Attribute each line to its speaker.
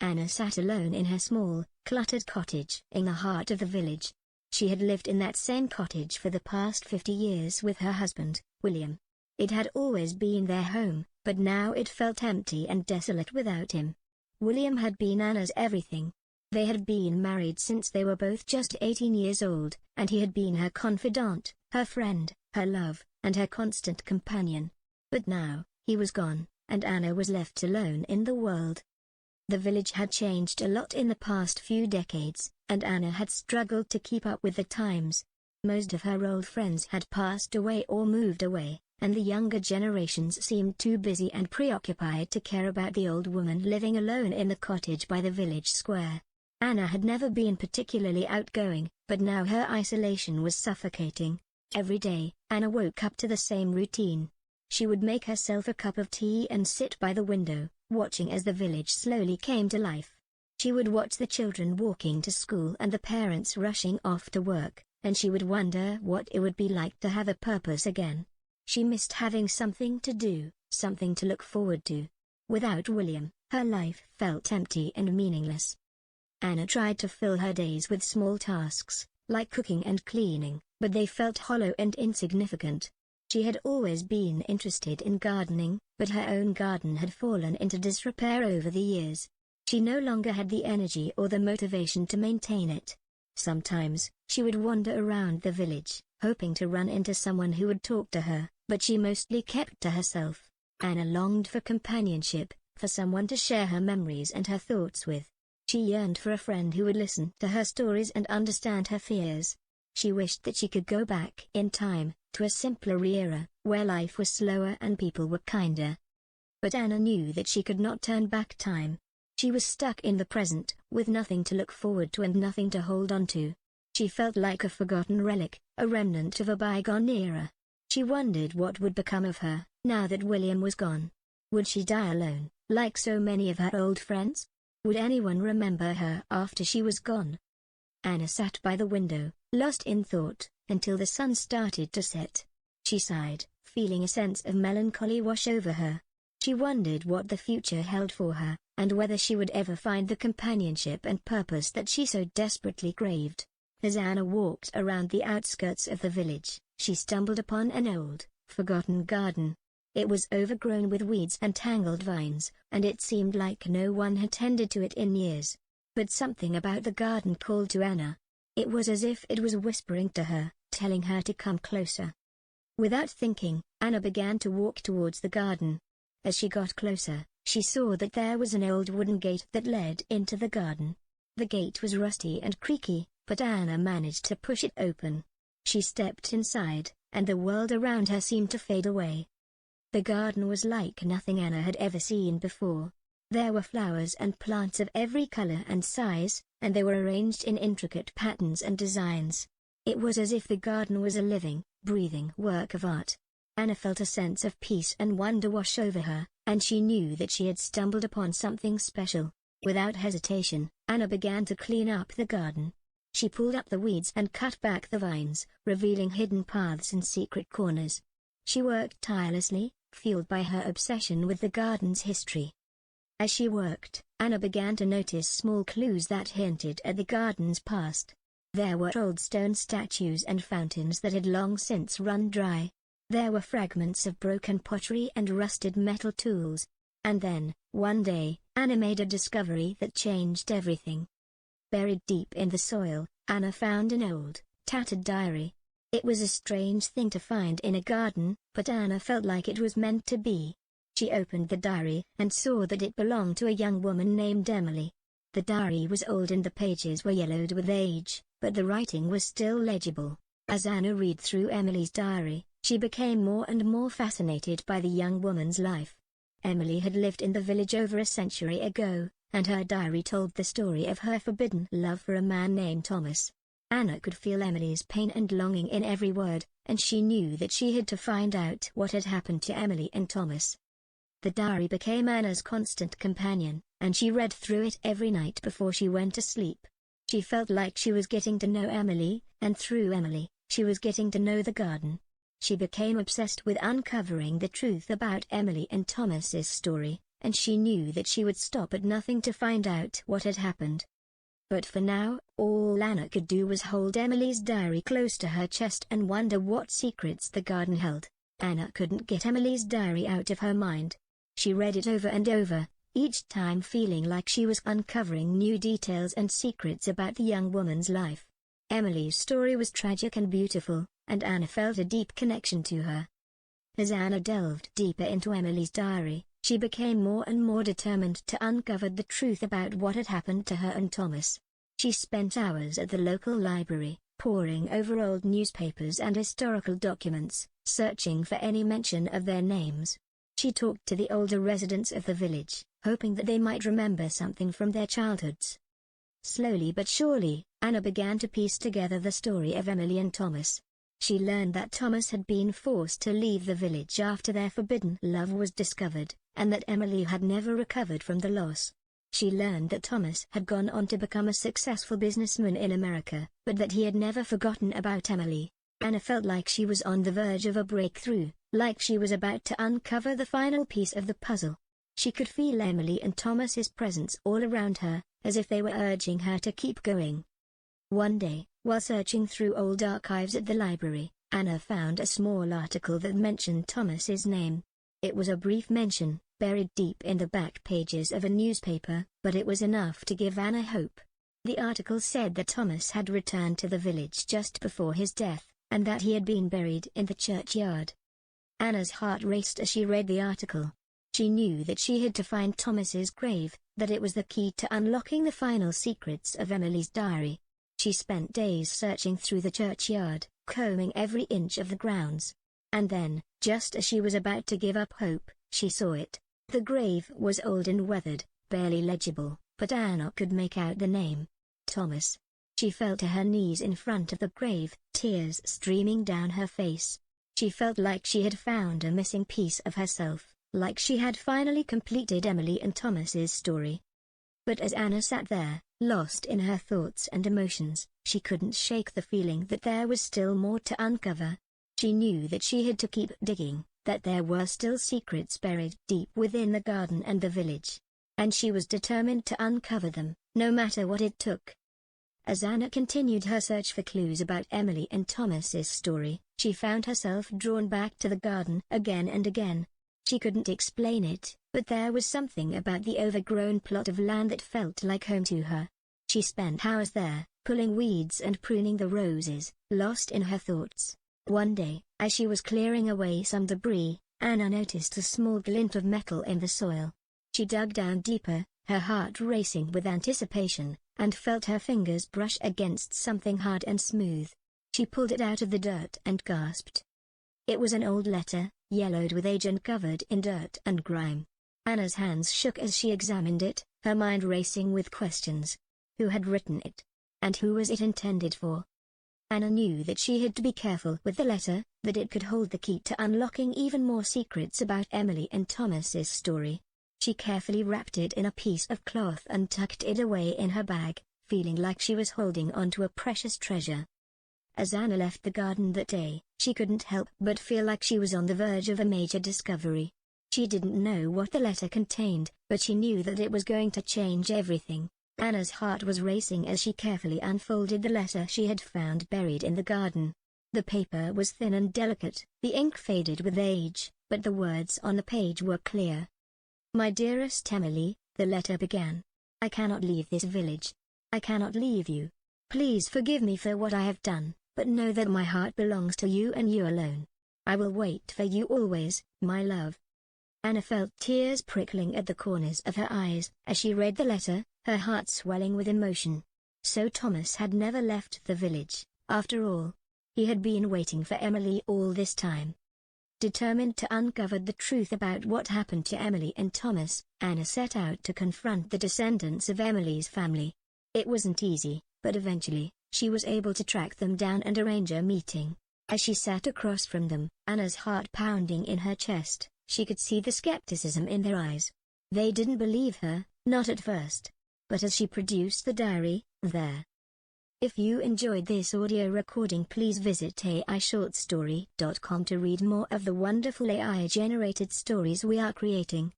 Speaker 1: Anna sat alone in her small, cluttered cottage in the heart of the village. She had lived in that same cottage for the past 50 years with her husband, William. It had always been their home, but now it felt empty and desolate without him. William had been Anna's everything. They had been married since they were both just 18 years old, and he had been her confidant, her friend, her love, and her constant companion. But now, he was gone, and Anna was left alone in the world. The village had changed a lot in the past few decades, and Anna had struggled to keep up with the times. Most of her old friends had passed away or moved away, and the younger generations seemed too busy and preoccupied to care about the old woman living alone in the cottage by the village square. Anna had never been particularly outgoing, but now her isolation was suffocating. Every day, Anna woke up to the same routine. She would make herself a cup of tea and sit by the window, watching as the village slowly came to life. She would watch the children walking to school and the parents rushing off to work, and she would wonder what it would be like to have a purpose again. She missed having something to do, something to look forward to. Without William, her life felt empty and meaningless. Anna tried to fill her days with small tasks, like cooking and cleaning, but they felt hollow and insignificant. She had always been interested in gardening, but her own garden had fallen into disrepair over the years. She no longer had the energy or the motivation to maintain it. Sometimes, she would wander around the village, hoping to run into someone who would talk to her, but she mostly kept to herself. Anna longed for companionship, for someone to share her memories and her thoughts with. She yearned for a friend who would listen to her stories and understand her fears. She wished that she could go back in time, to a simpler era, where life was slower and people were kinder. But Anna knew that she could not turn back time. She was stuck in the present, with nothing to look forward to and nothing to hold on to. She felt like a forgotten relic, a remnant of a bygone era. She wondered what would become of her, now that William was gone. Would she die alone, like so many of her old friends? Would anyone remember her after she was gone? Anna sat by the window, lost in thought, until the sun started to set. She sighed, feeling a sense of melancholy wash over her. She wondered what the future held for her, and whether she would ever find the companionship and purpose that she so desperately craved. As Anna walked around the outskirts of the village, she stumbled upon an old, forgotten garden. It was overgrown with weeds and tangled vines, and it seemed like no one had tended to it in years. But something about the garden called to Anna. It was as if it was whispering to her, telling her to come closer. Without thinking, Anna began to walk towards the garden. As she got closer, she saw that there was an old wooden gate that led into the garden. The gate was rusty and creaky, but Anna managed to push it open. She stepped inside, and the world around her seemed to fade away. The garden was like nothing Anna had ever seen before. There were flowers and plants of every color and size, and they were arranged in intricate patterns and designs. It was as if the garden was a living, breathing work of art. Anna felt a sense of peace and wonder wash over her, and she knew that she had stumbled upon something special. Without hesitation, Anna began to clean up the garden. She pulled up the weeds and cut back the vines, revealing hidden paths and secret corners. She worked tirelessly, fueled by her obsession with the garden's history. As she worked, Anna began to notice small clues that hinted at the garden's past. There were old stone statues and fountains that had long since run dry. There were fragments of broken pottery and rusted metal tools. And then, one day, Anna made a discovery that changed everything. Buried deep in the soil, Anna found an old, tattered diary. It was a strange thing to find in a garden, but Anna felt like it was meant to be. She opened the diary and saw that it belonged to a young woman named Emily. The diary was old and the pages were yellowed with age, but the writing was still legible. As Anna read through Emily's diary, she became more and more fascinated by the young woman's life. Emily had lived in the village over a century ago, and her diary told the story of her forbidden love for a man named Thomas. Anna could feel Emily's pain and longing in every word, and she knew that she had to find out what had happened to Emily and Thomas. The diary became Anna's constant companion, and she read through it every night before she went to sleep. She felt like she was getting to know Emily, and through Emily, she was getting to know the garden. She became obsessed with uncovering the truth about Emily and Thomas's story, and she knew that she would stop at nothing to find out what had happened. But for now, all Anna could do was hold Emily's diary close to her chest and wonder what secrets the garden held. Anna couldn't get Emily's diary out of her mind. She read it over and over, each time feeling like she was uncovering new details and secrets about the young woman's life. Emily's story was tragic and beautiful, and Anna felt a deep connection to her. As Anna delved deeper into Emily's diary, she became more and more determined to uncover the truth about what had happened to her and Thomas. She spent hours at the local library, poring over old newspapers and historical documents, searching for any mention of their names. She talked to the older residents of the village, hoping that they might remember something from their childhoods. Slowly but surely, Anna began to piece together the story of Emily and Thomas. She learned that Thomas had been forced to leave the village after their forbidden love was discovered, and that Emily had never recovered from the loss. She learned that Thomas had gone on to become a successful businessman in America, but that he had never forgotten about Emily. Anna felt like she was on the verge of a breakthrough, like she was about to uncover the final piece of the puzzle. She could feel Emily and Thomas's presence all around her, as if they were urging her to keep going. One day, while searching through old archives at the library, Anna found a small article that mentioned Thomas's name. It was a brief mention, buried deep in the back pages of a newspaper, but it was enough to give Anna hope. The article said that Thomas had returned to the village just before his death, and that he had been buried in the churchyard. Anna's heart raced as she read the article. She knew that she had to find Thomas's grave, that it was the key to unlocking the final secrets of Emily's diary. She spent days searching through the churchyard, combing every inch of the grounds. And then, just as she was about to give up hope, she saw it. The grave was old and weathered, barely legible, but Anna could make out the name. Thomas. She fell to her knees in front of the grave, tears streaming down her face. She felt like she had found a missing piece of herself, like she had finally completed Emily and Thomas's story. But as Anna sat there, lost in her thoughts and emotions, she couldn't shake the feeling that there was still more to uncover. She knew that she had to keep digging, that there were still secrets buried deep within the garden and the village. And she was determined to uncover them, no matter what it took. As Anna continued her search for clues about Emily and Thomas's story, she found herself drawn back to the garden again and again. She couldn't explain it, but there was something about the overgrown plot of land that felt like home to her. She spent hours there, pulling weeds and pruning the roses, lost in her thoughts. One day, as she was clearing away some debris, Anna noticed a small glint of metal in the soil. She dug down deeper, her heart racing with anticipation, and felt her fingers brush against something hard and smooth. She pulled it out of the dirt and gasped. It was an old letter, yellowed with age and covered in dirt and grime. Anna's hands shook as she examined it, her mind racing with questions. Who had written it? And who was it intended for? Anna knew that she had to be careful with the letter, that it could hold the key to unlocking even more secrets about Emily and Thomas's story. She carefully wrapped it in a piece of cloth and tucked it away in her bag, feeling like she was holding onto a precious treasure. As Anna left the garden that day, she couldn't help but feel like she was on the verge of a major discovery. She didn't know what the letter contained, but she knew that it was going to change everything. Anna's heart was racing as she carefully unfolded the letter she had found buried in the garden. The paper was thin and delicate, the ink faded with age, but the words on the page were clear. My dearest Emily, the letter began. I cannot leave this village. I cannot leave you. Please forgive me for what I have done, but know that my heart belongs to you and you alone. I will wait for you always, my love. Anna felt tears prickling at the corners of her eyes as she read the letter, her heart swelling with emotion. So Thomas had never left the village, after all. He had been waiting for Emily all this time. Determined to uncover the truth about what happened to Emily and Thomas, Anna set out to confront the descendants of Emily's family. It wasn't easy, but eventually, she was able to track them down and arrange a meeting. As she sat across from them, Anna's heart pounding in her chest, she could see the skepticism in their eyes. They didn't believe her, not at first. But as she produced the diary, there. If you enjoyed this audio recording, please visit aishortstory.com to read more of the wonderful AI-generated stories we are creating.